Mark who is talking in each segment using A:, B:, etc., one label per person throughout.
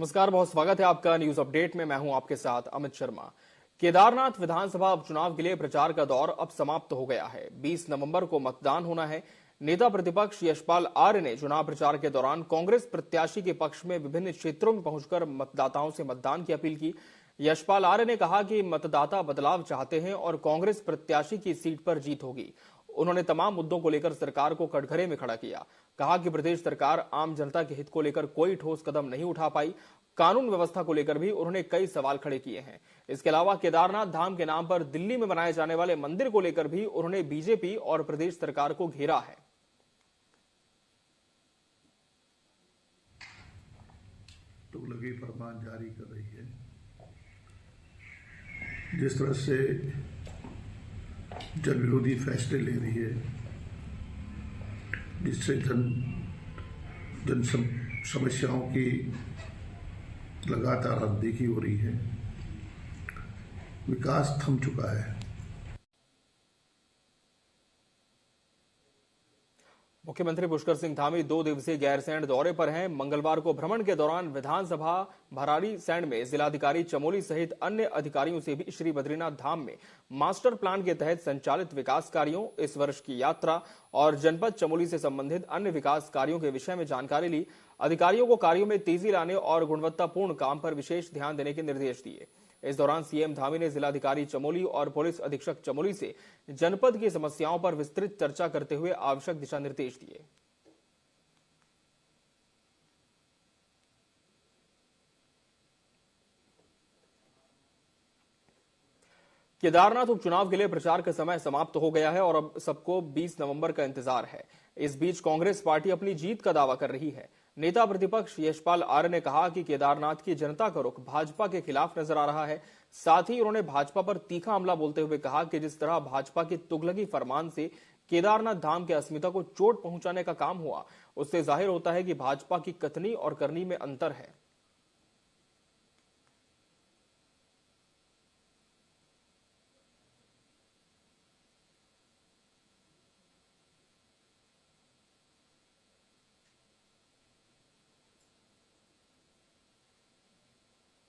A: नमस्कार, बहुत स्वागत है आपका न्यूज अपडेट में। मैं हूं आपके साथ अमित शर्मा। केदारनाथ विधानसभा उपचुनाव के लिए प्रचार का दौर अब समाप्त हो गया है। 20 नवंबर को मतदान होना है। नेता प्रतिपक्ष यशपाल आर्य ने चुनाव प्रचार के दौरान कांग्रेस प्रत्याशी के पक्ष में विभिन्न क्षेत्रों में पहुंचकर मतदाताओं से मतदान की अपील की। यशपाल आर्य ने कहा कि मतदाता बदलाव चाहते हैं और कांग्रेस प्रत्याशी की सीट पर जीत होगी। उन्होंने तमाम मुद्दों को लेकर सरकार को कटघरे में खड़ा किया। कहा कि प्रदेश सरकार आम जनता के हित को लेकर कोई ठोस कदम नहीं उठा पाई। कानून व्यवस्था को लेकर भी उन्होंने कई सवाल खड़े किए हैं। इसके अलावा केदारनाथ धाम के नाम पर दिल्ली में बनाए जाने वाले मंदिर को लेकर भी उन्होंने बीजेपी और प्रदेश सरकार को घेरा है।
B: तुगलकी फरमान जारी कर रही है। जिस तरह से जन विरोधी फैसले ले रही है, जिससे जन समस्याओं की लगातार अनदेखी हो रही है, विकास थम चुका है।
A: मुख्यमंत्री पुष्कर सिंह धामी 2 दिवसीय गैरसैंण दौरे पर हैं। मंगलवार को भ्रमण के दौरान विधानसभा भराड़ीसैंण में जिलाधिकारी चमोली सहित अन्य अधिकारियों से भी श्री बद्रीनाथ धाम में मास्टर प्लान के तहत संचालित विकास कार्यों, इस वर्ष की यात्रा और जनपद चमोली से संबंधित अन्य विकास कार्यों के विषय में जानकारी ली। अधिकारियों को कार्यों में तेजी लाने और गुणवत्तापूर्ण काम पर विशेष ध्यान देने के निर्देश दिए। इस दौरान सीएम धामी ने जिलाधिकारी चमोली और पुलिस अधीक्षक चमोली से जनपद की समस्याओं पर विस्तृत चर्चा करते हुए आवश्यक दिशा निर्देश दिए। केदारनाथ उपचुनाव के लिए प्रचार का समय समाप्त हो गया है और अब सबको 20 नवंबर का इंतजार है। इस बीच कांग्रेस पार्टी अपनी जीत का दावा कर रही है। नेता प्रतिपक्ष यशपाल आर्य ने कहा कि केदारनाथ की जनता का रुख भाजपा के खिलाफ नजर आ रहा है। साथ ही उन्होंने भाजपा पर तीखा हमला बोलते हुए कहा कि जिस तरह भाजपा की तुगलकी फरमान से केदारनाथ धाम के अस्मिता को चोट पहुंचाने का काम हुआ, उससे जाहिर होता है कि भाजपा की कथनी और करनी में अंतर है।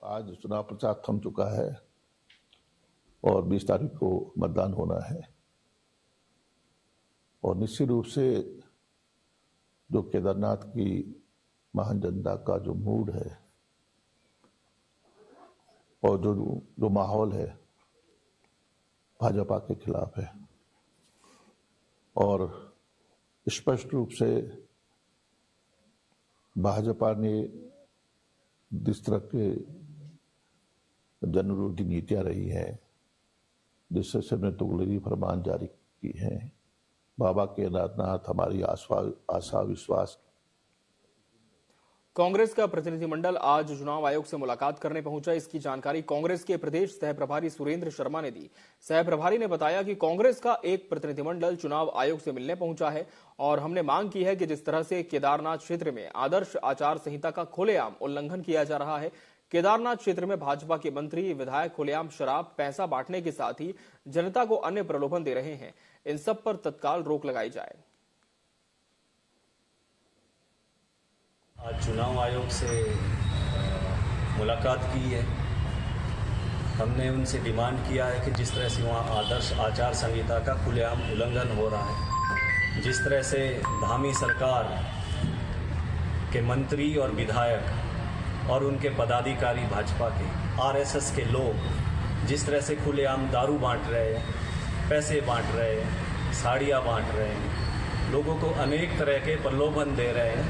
B: आज चुनाव प्रचार थम चुका है और 20 तारीख को मतदान होना है। और निश्चित रूप से जो केदारनाथ की महान जनता का जो मूड है और जो माहौल है, भाजपा के खिलाफ है। और स्पष्ट रूप से भाजपा ने जिस तरह के जन विरोधी नीतियां रही है, जिससे सबने तुगलकी फरमान जारी की है, बाबा केदारनाथ हमारी आशा विश्वास।
A: कांग्रेस का प्रतिनिधिमंडल आज चुनाव आयोग से मुलाकात करने पहुंचा। इसकी जानकारी कांग्रेस के प्रदेश सह प्रभारी सुरेंद्र शर्मा ने दी। सह प्रभारी ने बताया कि कांग्रेस का एक प्रतिनिधिमंडल चुनाव आयोग से मिलने पहुंचा है और हमने मांग की है कि जिस तरह से केदारनाथ क्षेत्र में आदर्श आचार संहिता का खुलेआम उल्लंघन किया जा रहा है, केदारनाथ क्षेत्र में भाजपा के मंत्री विधायक खुलेआम शराब, पैसा बांटने के साथ ही जनता को अन्य प्रलोभन दे रहे हैं, इन सब पर तत्काल रोक लगाई जाए।
C: आज चुनाव आयोग से मुलाकात की है। हमने उनसे डिमांड किया है कि जिस तरह से वहाँ आदर्श आचार संहिता का खुलेआम उल्लंघन हो रहा है, जिस तरह से धामी सरकार के मंत्री और विधायक और उनके पदाधिकारी भाजपा के आरएसएस के लोग जिस तरह से खुलेआम दारू बांट रहे हैं, पैसे बांट रहे हैं, साड़ियाँ बांट रहे हैं, लोगों को अनेक तरह के प्रलोभन दे रहे हैं,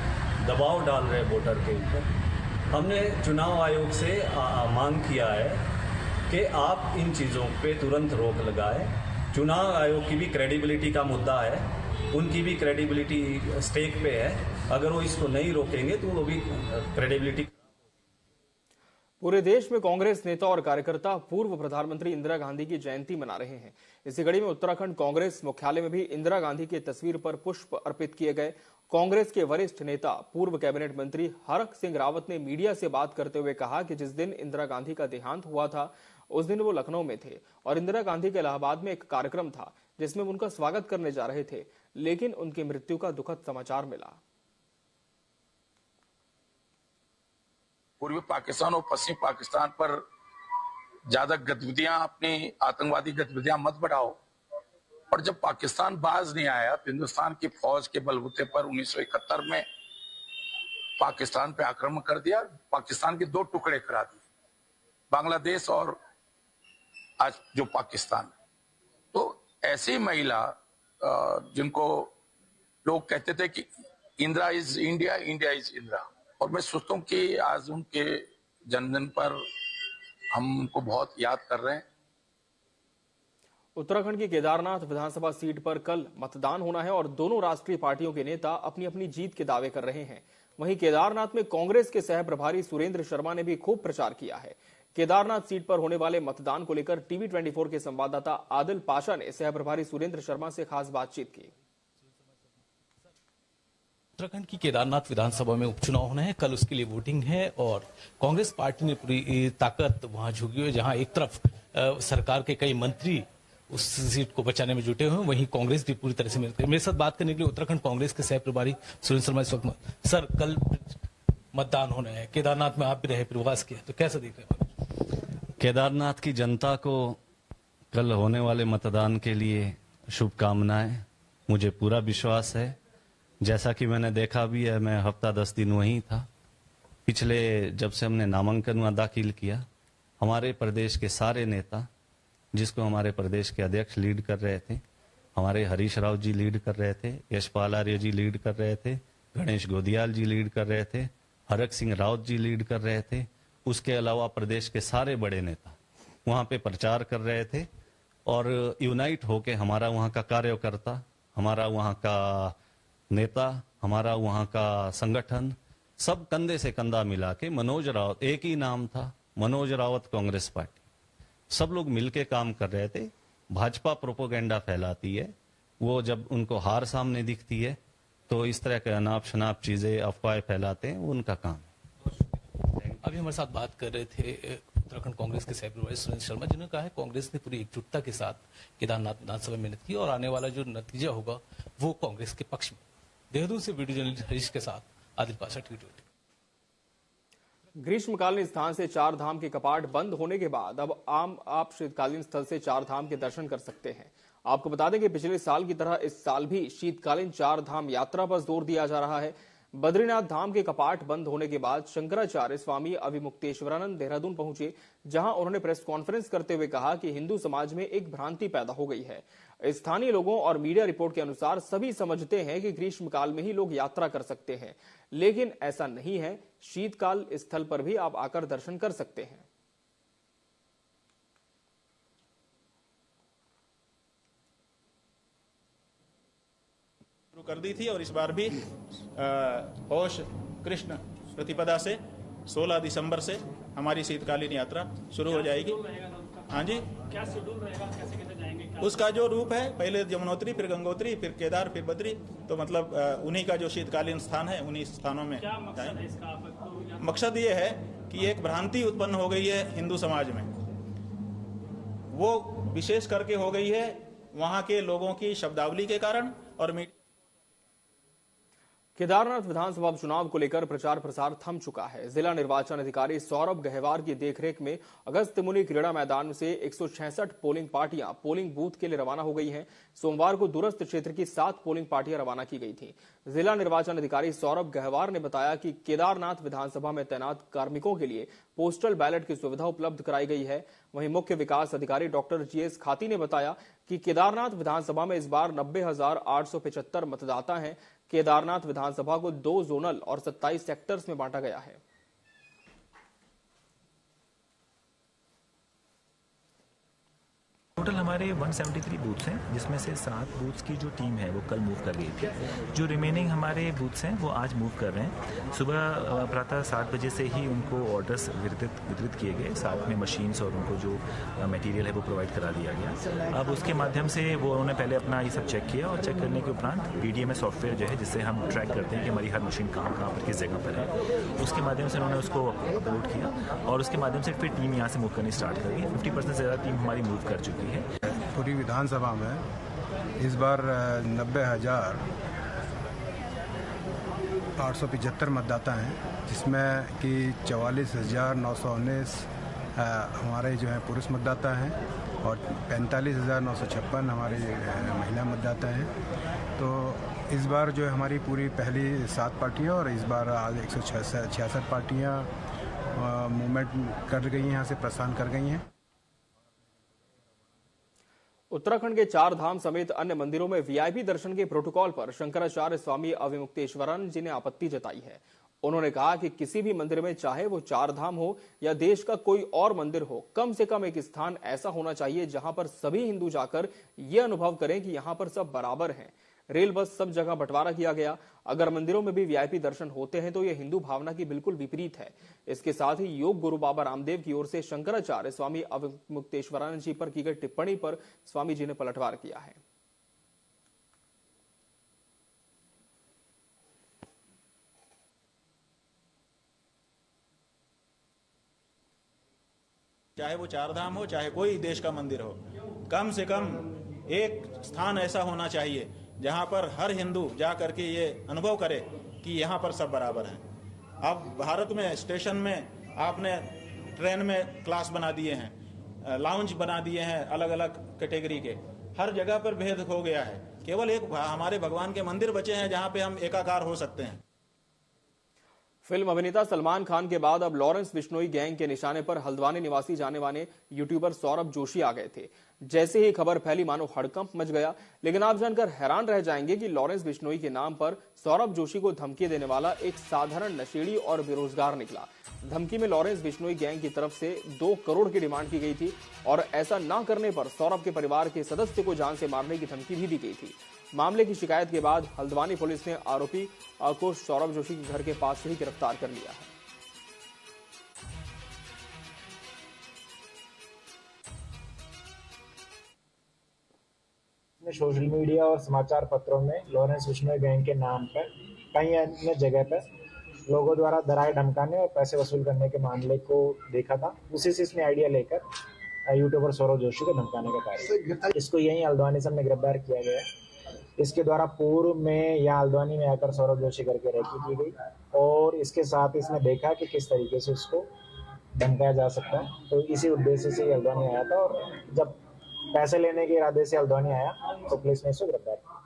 C: दबाव डाल रहे वोटर के ऊपर। हमने चुनाव आयोग से मांग किया है कि आप इन चीज़ों पे तुरंत रोक लगाएं। चुनाव आयोग की भी क्रेडिबिलिटी का मुद्दा है, उनकी भी क्रेडिबिलिटी स्टेक पे है। अगर वो इसको नहीं रोकेंगे तो वो भी क्रेडिबिलिटी।
A: पूरे देश में कांग्रेस नेता और कार्यकर्ता पूर्व प्रधानमंत्री इंदिरा गांधी की जयंती मना रहे हैं। इसी कड़ी में उत्तराखंड कांग्रेस मुख्यालय में भी इंदिरा गांधी की तस्वीर पर पुष्प अर्पित किए गए। कांग्रेस के वरिष्ठ नेता पूर्व कैबिनेट मंत्री हरक सिंह रावत ने मीडिया से बात करते हुए कहा कि जिस दिन इंदिरा गांधी का देहांत हुआ था, उस दिन वो लखनऊ में थे और इंदिरा गांधी के इलाहाबाद में एक कार्यक्रम था जिसमें उनका स्वागत करने जा रहे थे, लेकिन उनकी मृत्यु का दुखद समाचार मिला।
D: पूर्वी पाकिस्तान और पश्चिमी पाकिस्तान पर ज्यादा गतिविधियां, अपनी आतंकवादी गतिविधियां मत बढ़ाओ। और जब पाकिस्तान बाज नहीं आया तो हिंदुस्तान की फौज के बलबूते पर 1971 में पाकिस्तान पे आक्रमण कर दिया, पाकिस्तान के 2 टुकड़े करा दिए, बांग्लादेश और आज जो पाकिस्तान। तो ऐसी महिला जिनको लोग कहते थे कि Indira is India, India is Indira, और मैं सोचता हूं कि आज उनके जन्मदिन पर हम उनको बहुत याद कर रहे हैं।
A: उत्तराखंड की केदारनाथ विधानसभा सीट पर कल मतदान होना है और दोनों राष्ट्रीय पार्टियों के नेता अपनी अपनी जीत के दावे कर रहे हैं। वहीं केदारनाथ में कांग्रेस के सह प्रभारी सुरेंद्र शर्मा ने भी खूब प्रचार किया है। केदारनाथ सीट पर होने वाले मतदान को लेकर टीवी 24 के संवाददाता आदिल पाशा ने सह प्रभारी सुरेंद्र शर्मा से खास बातचीत की।
E: उत्तराखंड की केदारनाथ विधानसभा में उपचुनाव होना है, कल उसके लिए वोटिंग है और कांग्रेस पार्टी ने पूरी ताकत वहां झोंकी है। जहां एक तरफ सरकार के कई मंत्री उस सीट को बचाने में जुटे हुए हैं, वहीं कांग्रेस भी पूरी तरह से मेरे साथ बात करने के लिए उत्तराखंड कांग्रेस के सह प्रभारी सुरेंद्र शर्मा इस वक्त। सर, कल मतदान होना है, केदारनाथ में आप भी रहे, प्रवास किया, तो कैसा देख रहे हैं?
C: केदारनाथ की जनता को कल होने वाले मतदान के लिए शुभकामनाएं। मुझे पूरा विश्वास है, जैसा कि मैंने देखा भी है, मैं हफ्ता 10 दिन वहीं था। पिछले जब से हमने नामांकन दाखिल किया, हमारे प्रदेश के सारे नेता, जिसको हमारे प्रदेश के अध्यक्ष लीड कर रहे थे, हमारे हरीश राव जी लीड कर रहे थे, यशपाल आर्य जी लीड कर रहे थे, गणेश गोदियाल जी लीड कर रहे थे, हरक सिंह रावत जी लीड कर रहे थे, उसके अलावा प्रदेश के सारे बड़े नेता वहां पे प्रचार कर रहे थे। और यूनाइट होके हमारा वहां का कार्यकर्ता, हमारा वहां का नेता, हमारा वहां का संगठन, सब कंधे से कंधा मिला के मनोज रावत, एक ही नाम था, मनोज रावत कांग्रेस पार्टी, सब लोग मिलके काम कर रहे थे। भाजपा प्रोपोगेंडा फैलाती है, वो जब उनको हार सामने दिखती है तो इस तरह के अनाप शनाप चीजें, अफवाहें फैलाते हैं, वो उनका काम है।
E: अभी हमारे साथ बात कर रहे थे उत्तराखंड कांग्रेस के सह प्रभारी सुरेंद्र शर्मा, जिन्होंने कहा है कांग्रेस ने पूरी एकजुटता के साथ केदारनाथ विधानसभा में मेहनत की और आने वाला जो नतीजा होगा वो कांग्रेस के पक्ष में। देहरादून से वीडियो जर्नलिस्ट हरीश के साथ आदिल पाशा, टीवी 24।
A: ग्रीष्मकालीन स्थान से 4 धाम के कपाट बंद होने के बाद अब आप शीतकालीन स्थल से 4 धाम के दर्शन कर सकते हैं। आपको बता दें कि पिछले साल की तरह इस साल भी शीतकालीन 4 धाम यात्रा पर जोर दिया जा रहा है। बद्रीनाथ धाम के कपाट बंद होने के बाद शंकराचार्य स्वामी अभिमुक्तेश्वरानंद देहरादून पहुंचे, जहां उन्होंने प्रेस कॉन्फ्रेंस करते हुए कहा कि हिंदू समाज में एक भ्रांति पैदा हो गई है। स्थानीय लोगों और मीडिया रिपोर्ट के अनुसार सभी समझते हैं कि ग्रीष्मकाल में ही लोग यात्रा कर सकते हैं, लेकिन ऐसा नहीं है। शीतकाल स्थल पर भी आप आकर दर्शन कर सकते हैं।
F: शुरू कर दी थी और इस बार भी पौष कृष्ण प्रतिपदा से 16 दिसंबर से हमारी शीतकालीन यात्रा शुरू हो जाएगी। हाँ जी, क्या शेड्यूल रहेगा, कैसे कैसे जाएंगे? उसका जो रूप है, पहले यमुनोत्री, फिर गंगोत्री, फिर केदार, फिर बद्री, तो मतलब उन्हीं का जो शीतकालीन स्थान है, उन्हीं स्थानों में क्या मकसद है इसका? मकसद ये है कि एक भ्रांति उत्पन्न हो गई है हिंदू समाज में, वो विशेष करके हो गई है वहां के लोगों की शब्दावली के कारण और
A: केदारनाथ विधानसभा चुनाव को लेकर प्रचार प्रसार थम चुका है। जिला निर्वाचन अधिकारी सौरभ गहवार की देखरेख में अगस्त मुनि क्रीड़ा मैदान से 166 पोलिंग पार्टियां पोलिंग बूथ के लिए रवाना हो गई हैं। सोमवार को दूरस्थ क्षेत्र की 7 पोलिंग पार्टियां रवाना की गई थी। जिला निर्वाचन अधिकारी सौरभ गहवार ने बताया कि केदारनाथ विधानसभा में तैनात कार्मिकों के लिए पोस्टल बैलेट की सुविधा उपलब्ध कराई गई है। वहीं मुख्य विकास अधिकारी डॉक्टर GS खाती ने बताया कि केदारनाथ विधानसभा में इस बार 90,875 मतदाता हैं। केदारनाथ विधानसभा को 2 जोनल और 27 सेक्टर्स में बांटा गया है।
G: टोटल हमारे 173 बूथ्स हैं, जिसमें से 7 बूथ्स की जो टीम है वो कल मूव कर गई थी। जो रिमेनिंग हमारे बूथ्स हैं वो आज मूव कर रहे हैं। सुबह प्रातः 7 बजे से ही उनको ऑर्डर्स वितरित किए गए, साथ में मशीन्स और उनको जो मटेरियल है वो प्रोवाइड करा दिया गया। अब उसके माध्यम से वो उन्होंने पहले अपना ये सब चेक किया और चेक करने के उपरांत BDMS सॉफ्टवेयर जो है, जिससे हम ट्रैक करते हैं कि हमारी हर मशीन कहाँ पर किस जगह पर है, उसके माध्यम से उन्होंने उसको अपलोड किया और उसके माध्यम से फिर टीम यहाँ से मूव करनी स्टार्ट कर गई। 50% से ज़्यादा टीम हमारी मूव कर चुकी है।
H: पूरी विधानसभा में इस बार 875 मतदाता हैं, जिसमें कि 44,919 हमारे जो हैं पुरुष मतदाता हैं और 45,956 हमारे महिला मतदाता हैं। तो इस बार जो है हमारी पूरी पहली 7 पार्टियां और इस बार आज 166 पार्टियां मूवमेंट कर गई हैं, यहाँ से प्रस्थान कर गई हैं।
A: उत्तराखंड के 4 धाम समेत अन्य मंदिरों में वीआईपी दर्शन के प्रोटोकॉल पर शंकराचार्य स्वामी अविमुक्तेश्वरानंद जी ने आपत्ति जताई है। उन्होंने कहा कि किसी भी मंदिर में, चाहे वो 4 धाम हो या देश का कोई और मंदिर हो, कम से कम एक स्थान ऐसा होना चाहिए जहां पर सभी हिंदू जाकर ये अनुभव करें कि यहां पर सब बराबर हैं। रेल बस सब जगह बंटवारा किया गया। अगर मंदिरों में भी वीआईपी दर्शन होते हैं तो यह हिंदू भावना की बिल्कुल विपरीत है। इसके साथ ही योग गुरु बाबा रामदेव की ओर से शंकराचार्य स्वामी अविमुक्तेश्वरानंद जी पर की गई टिप्पणी पर स्वामी जी ने पलटवार किया है।
F: चाहे वो 4 धाम हो, चाहे कोई देश का मंदिर हो, कम से कम एक स्थान ऐसा होना चाहिए जहां पर हर हिंदू जा करके ये अनुभव करे कि यहाँ पर सब बराबर हैं। अब भारत में स्टेशन में आपने ट्रेन में क्लास बना दिए हैं, लाउंज बना दिए हैं, अलग अलग कैटेगरी के, हर जगह पर भेद हो गया है। केवल एक हमारे भगवान के मंदिर बचे हैं जहां पे हम एकाकार हो सकते हैं।
A: फिल्म अभिनेता सलमान खान के बाद अब लॉरेंस बिश्नोई गैंग के निशाने पर हल्द्वानी निवासी जाने माने यूट्यूबर सौरभ जोशी आ गए थे। जैसे ही खबर फैली मानो हड़कंप मच गया। लेकिन आप जानकर हैरान रह जाएंगे कि लॉरेंस बिश्नोई के नाम पर सौरभ जोशी को धमकी देने वाला एक साधारण नशेड़ी और बेरोजगार निकला। धमकी में लॉरेंस बिश्नोई गैंग की तरफ से 2 करोड़ की डिमांड की गई थी और ऐसा न करने पर सौरभ के परिवार के सदस्य को जान से मारने की धमकी भी दी गई थी। मामले की शिकायत के बाद हल्द्वानी पुलिस ने आरोपी को सौरभ जोशी के घर के पास से ही गिरफ्तार कर लिया है।
I: सोशल मीडिया और समाचार पत्रों में लॉरेंस बिश्नोई गैंग के नाम पर कई अन्य जगह पर लोगों द्वारा डराए धमकाने और पैसे वसूल करने के मामले को देखा था। उसी से इसने आइडिया लेकर यूट्यूबर सौरभ जोशी को धमकाने का कार्य, इसको यहीं हल्द्वानी से हमने गिरफ्तार किया गया। इसके द्वारा पूर्व में यहाँ हल्द्वानी में आकर सौरभ जोशी करके रेकी की गई और इसके साथ इसने देखा कि किस तरीके से उसको धमकाया जा सकता है। तो इसी उद्देश्य से हल्द्वानी आया था और जब पैसे लेने के इरादे से हल्द्वानी आया तो पुलिस ने इसको गिरफ्तार किया।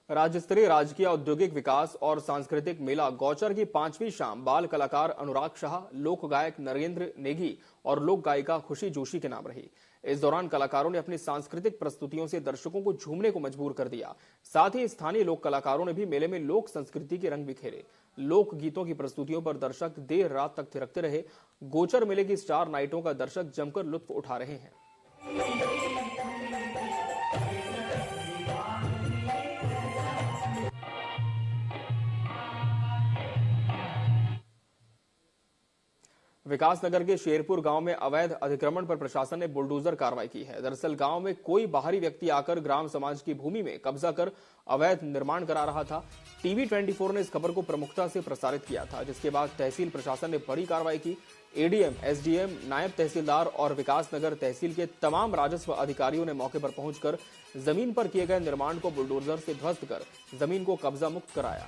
A: राज्य स्तरीय राजकीय औद्योगिक विकास और सांस्कृतिक मेला गौचर की 5वीं शाम बाल कलाकार अनुराग शाह, लोक गायक नरेंद्र नेगी और लोक गायिका खुशी जोशी के नाम रही। इस दौरान कलाकारों ने अपनी सांस्कृतिक प्रस्तुतियों से दर्शकों को झूमने को मजबूर कर दिया। साथ ही स्थानीय लोक कलाकारों ने भी मेले में लोक संस्कृति के रंग बिखेरे। लोक गीतों की प्रस्तुतियों पर दर्शक देर रात तक थिरकते रहे। गोचर मेले की स्टार नाइटों का दर्शक जमकर लुत्फ उठा रहे हैं। विकासनगर के शेरपुर गांव में अवैध अतिक्रमण पर प्रशासन ने बुलडोजर कार्रवाई की है। दरअसल गांव में कोई बाहरी व्यक्ति आकर ग्राम समाज की भूमि में कब्जा कर अवैध निर्माण करा रहा था। टीवी 24 ने इस खबर को प्रमुखता से प्रसारित किया था, जिसके बाद तहसील प्रशासन ने बड़ी कार्रवाई की। एडीएम, एसडीएम, नायब तहसीलदार और विकासनगर तहसील के तमाम राजस्व अधिकारियों ने मौके पर पहुंचकर जमीन पर किए गए निर्माण को बुलडोजर से ध्वस्त कर जमीन को कब्जा मुक्त कराया।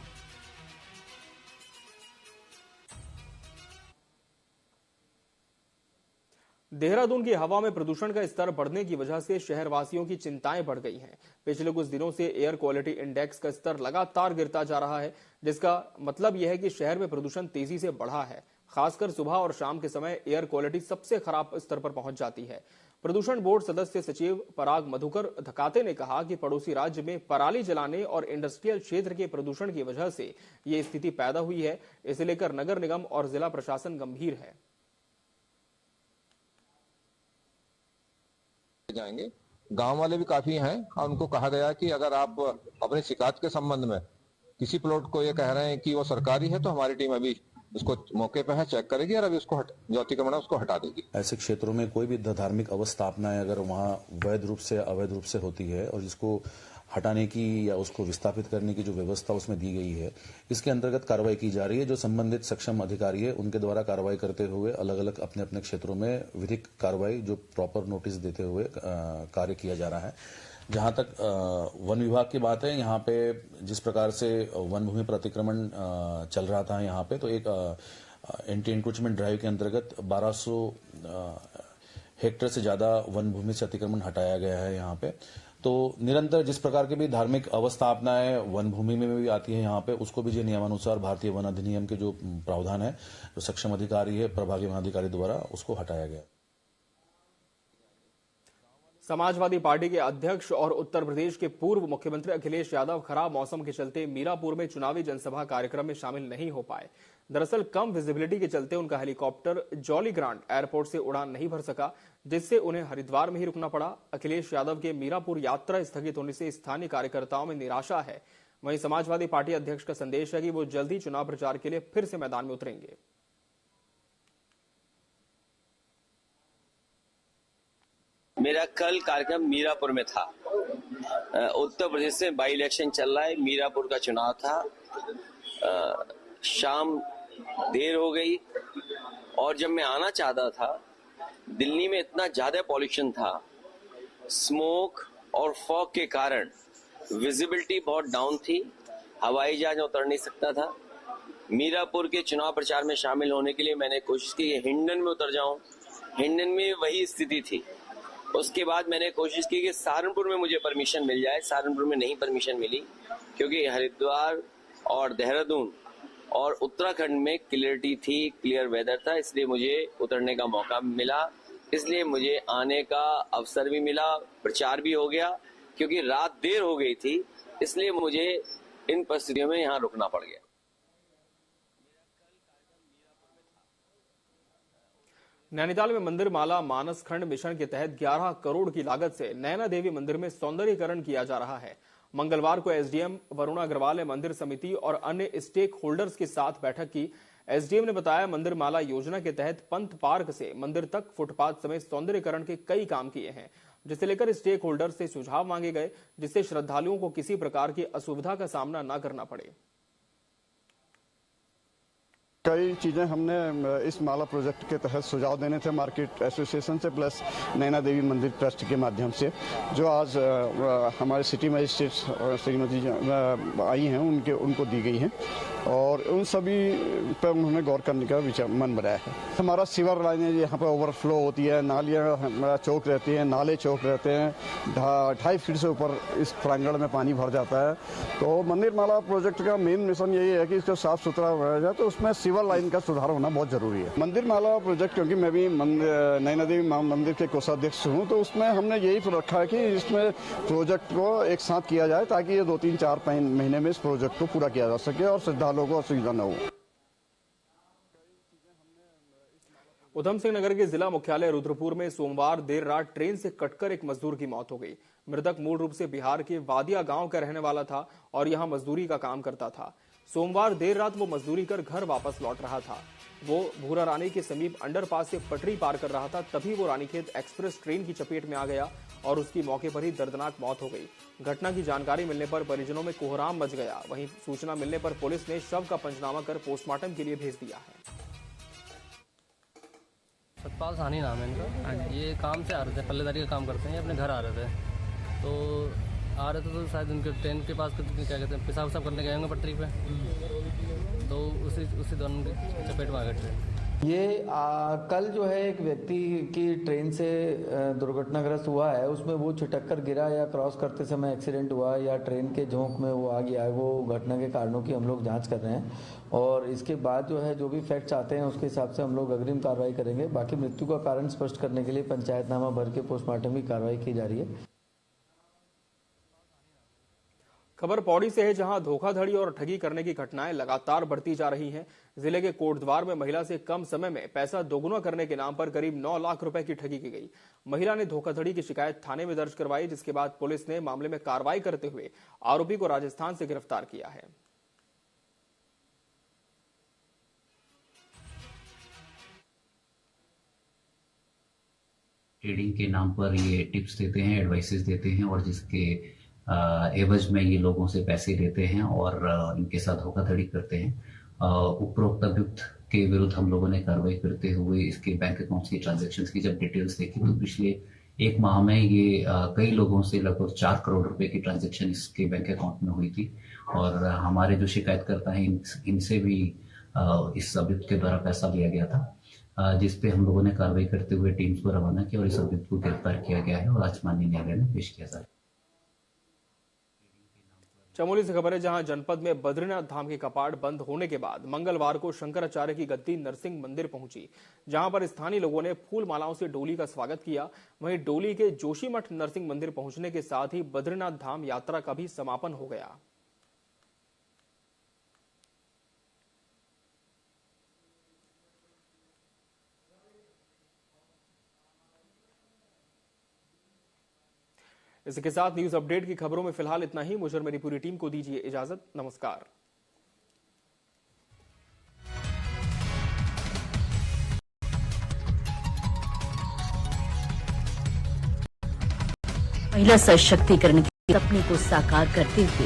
A: देहरादून की हवा में प्रदूषण का स्तर बढ़ने की वजह से शहरवासियों की चिंताएं बढ़ गई हैं। पिछले कुछ दिनों से एयर क्वालिटी इंडेक्स का स्तर लगातार गिरता जा रहा है, जिसका मतलब यह है कि शहर में प्रदूषण तेजी से बढ़ा है। खासकर सुबह और शाम के समय एयर क्वालिटी सबसे खराब स्तर पर पहुंच जाती है। प्रदूषण बोर्ड सदस्य सचिव पराग मधुकर धकाते ने कहा कि पड़ोसी राज्य में पराली जलाने और इंडस्ट्रियल क्षेत्र के प्रदूषण की वजह से ये स्थिति पैदा हुई है। इसे लेकर नगर निगम और जिला प्रशासन गंभीर है।
J: जाएंगे, गांव वाले भी काफी हैं और उनको कहा गया कि अगर आप अपनी शिकायत के संबंध में किसी प्लॉट को ये कह रहे हैं कि वो सरकारी है तो हमारी टीम अभी उसको मौके पे है, चेक करेगी और अभी उसको जो अतिक्रमण है उसको हटा देगी।
K: ऐसे क्षेत्रों में कोई भी धार्मिक अवस्थापना अगर वहाँ वैध रूप से अवैध रूप से होती है और जिसको हटाने की या उसको विस्थापित करने की जो व्यवस्था उसमें दी गई है, इसके अंतर्गत कार्रवाई की जा रही है। जो संबंधित सक्षम अधिकारी है उनके द्वारा कार्रवाई करते हुए अलग अलग अपने अपने क्षेत्रों में विधिक कार्रवाई जो प्रॉपर नोटिस देते हुए कार्य किया जा रहा है। जहां तक वन विभाग की बात है, यहाँ पे जिस प्रकार से वन भूमि पर अतिक्रमण चल रहा था यहाँ पे, तो एक एंटी इंक्रोचमेंट ड्राइव के अंतर्गत 1200 हेक्टेयर से ज्यादा वन भूमि से अतिक्रमण हटाया गया है यहाँ पे। तो निरंतर जिस प्रकार की भी धार्मिक अवस्थापनाएं वन भूमि में भी आती है यहाँ पे, उसको भी जो नियमानुसार भारतीय वन अधिनियम के जो प्रावधान है, जो सक्षम अधिकारी है, प्रभागी वन अधिकारी द्वारा उसको हटाया गया।
A: समाजवादी पार्टी के अध्यक्ष और उत्तर प्रदेश के पूर्व मुख्यमंत्री अखिलेश यादव खराब मौसम के चलते मीरापुर में चुनावी जनसभा कार्यक्रम में शामिल नहीं हो पाए। दरअसल कम विजिबिलिटी के चलते उनका हेलीकॉप्टर जॉली ग्रांट एयरपोर्ट से उड़ान नहीं भर सका, जिससे उन्हें हरिद्वार में ही रुकना पड़ा। अखिलेश यादव के मीरापुर यात्रा स्थगित होने से स्थानीय कार्यकर्ताओं में निराशा है। वहीं समाजवादी पार्टी अध्यक्ष का संदेश है कि वो जल्दी चुनाव प्रचार के लिए फिर से मैदान में उतरेंगे।
L: मेरा कल कार्यक्रम मीरापुर में था। उत्तर प्रदेश से बाई इलेक्शन चल रहा है, मीरापुर का चुनाव था। शाम देर हो गई और जब मैं आना चाहता था, दिल्ली में इतना ज्यादा पॉल्यूशन था, स्मोक और फॉग के कारण विजिबिलिटी बहुत डाउन थी, हवाई जहाज में उतर नहीं सकता था। मीरापुर के चुनाव प्रचार में शामिल होने के लिए मैंने कोशिश की हिंडन में उतर जाऊं, हिंडन में वही स्थिति थी। उसके बाद मैंने कोशिश की कि सहारनपुर में मुझे परमिशन मिल जाए, सहारनपुर में नहीं परमिशन मिली, क्योंकि हरिद्वार और देहरादून और उत्तराखंड में क्लियरिटी थी, क्लियर वेदर था, इसलिए मुझे उतरने का मौका मिला। इसलिए मुझे आने का अवसर भी मिला, प्रचार भी हो गया। क्योंकि रात देर हो गई थी, इसलिए मुझे इन परिस्थितियों में यहाँ रुकना पड़ गया।
A: नैनीताल में मंदिर माला मानस खंड मिशन के तहत 11 करोड़ की लागत से नैना देवी मंदिर में सौंदर्यीकरण किया जा रहा है। मंगलवार को एसडीएम वरुण अग्रवाल ने मंदिर समिति और अन्य स्टेक होल्डर्स के साथ बैठक की। एसडीएम ने बताया, मंदिर माला योजना के तहत पंथ पार्क से मंदिर तक फुटपाथ समेत सौंदर्यीकरण के कई काम किए हैं, जिसे लेकर स्टेक होल्डर्स से सुझाव मांगे गए, जिससे श्रद्धालुओं को किसी प्रकार की असुविधा का सामना न करना पड़े।
M: कई चीज़ें हमने इस माला प्रोजेक्ट के तहत सुझाव देने थे मार्केट एसोसिएशन से प्लस नैना देवी मंदिर ट्रस्ट के माध्यम से, जो आज हमारे सिटी मजिस्ट्रेट श्रीमती आई हैं उनको दी गई हैं और उन सभी पर उन्होंने गौर करने का विचार मन बनाया है। हमारा सीवर लाइनें यहाँ पर ओवरफ्लो होती है, नालियाँ चौक रहती हैं, नाले चौक रहते हैं, 2.5 फीट से ऊपर इस प्रांगण में पानी भर जाता है। तो मंदिर माला प्रोजेक्ट का मेन मिशन यही है कि इसको साफ सुथरा रखा जाए, तो उसमें सीवर लाइन का सुधार होना बहुत जरूरी है। मंदिर माला प्रोजेक्ट, क्योंकि मैं भी नैना देवी मंदिर के कोषाध्यक्ष हूँ, तो उसमें हमने यही रखा है कि इसमें प्रोजेक्ट को एक साथ किया जाए ताकि ये 2-3-4 महीने में इस प्रोजेक्ट को पूरा किया जा सके और श्रद्धालुओं को असुविधा न हो।
A: उधम सिंह नगर के जिला मुख्यालय रुद्रपुर में सोमवार देर रात ट्रेन से कटकर एक मजदूर की मौत हो गई। मृतक मूल रूप से बिहार के वादिया गांव का रहने वाला था और यहां मजदूरी का काम करता था। सोमवार देर रात वो मजदूरी कर घर वापस लौट रहा था। वो भूरा रानी के समीप अंडरपास से पटरी पार कर रहा था, तभी वो रानीखेत एक्सप्रेस ट्रेन की चपेट में आ गया और उसकी मौके पर ही दर्दनाक मौत हो गई। घटना की जानकारी मिलने पर परिजनों में कोहराम मच गया। वहीं सूचना मिलने पर पुलिस ने शव का पंचनामा कर पोस्टमार्टम के लिए भेज दिया है।
N: सतपाल साहनी नाम है इनका। ये काम से आ रहे थे, पल्लेदारी का काम करते हैं, अपने घर आ रहे थे। तो आ रहे थे तो शायद उनके ट्रेन के पास क्या कहते हैं, पेशाब वसाब करने गए होंगे पटरी पे, तो उसी दौरान चपेट में आ गए ट्रेन।
O: ये कल जो है एक व्यक्ति की ट्रेन से दुर्घटनाग्रस्त हुआ है। उसमें वो छिटक कर गिरा या क्रॉस करते समय एक्सीडेंट हुआ या ट्रेन के झोंक में वो आ गया है। वो घटना के कारणों की हम लोग जांच कर रहे हैं और इसके बाद जो है जो भी फैक्ट्स आते हैं उसके हिसाब से हम लोग अग्रिम कार्रवाई करेंगे। बाकी मृत्यु का कारण स्पष्ट करने के लिए पंचायतनामा भर के पोस्टमार्टम की कार्रवाई की जा रही है।
A: खबर पौड़ी से है, जहां धोखाधड़ी और ठगी करने की घटनाएं लगातार बढ़ती जा रही हैं। जिले के कोटद्वार में महिला से कम समय में पैसा दोगुना करने के नाम पर करीब 9 लाख रुपए की ठगी की गई। महिला ने धोखाधड़ी की शिकायत थाने में दर्ज करवाई, जिसके बाद पुलिस ने मामले में कार्रवाई करते हुए आरोपी को राजस्थान से गिरफ्तार किया है।
P: ट्रेडिंग के नाम पर ये टिप्स देते हैं, एडवाइसेस देते हैं और जिसके एवज में ये लोगों से पैसे लेते हैं और इनके साथ धोखाधड़ी करते हैं। उपरोक्त अभियुक्त के विरुद्ध हम लोगों ने कार्रवाई करते हुए इसके बैंक अकाउंट्स की ट्रांजैक्शंस की जब डिटेल्स देखी तो पिछले एक माह में ये कई लोगों से लगभग 4 करोड़ रुपए की ट्रांजैक्शन इसके बैंक अकाउंट में हुई थी और हमारे जो शिकायतकर्ता हैं इनसे भी इस अभियुक्त के द्वारा पैसा लिया गया था, जिसपे हम लोगों ने कार्रवाई करते हुए टीम्स को रवाना किया और इस अभियुक्त को गिरफ्तार किया गया है और आज माननीय न्यायालय में पेश किया जा रहा है।
A: चमोली से खबर है, जहां जनपद में बद्रीनाथ धाम के कपाट बंद होने के बाद मंगलवार को शंकराचार्य की गद्दी नरसिंह मंदिर पहुंची, जहां पर स्थानीय लोगों ने फूल मालाओं से डोली का स्वागत किया। वहीं डोली के जोशीमठ नरसिंह मंदिर पहुंचने के साथ ही बद्रीनाथ धाम यात्रा का भी समापन हो गया। इसके साथ न्यूज अपडेट की खबरों में फिलहाल इतना ही। मुझे और मेरी पूरी टीम को दीजिए इजाजत। नमस्कार।
Q: महिला सशक्तिकरण के सपने को साकार करते हुए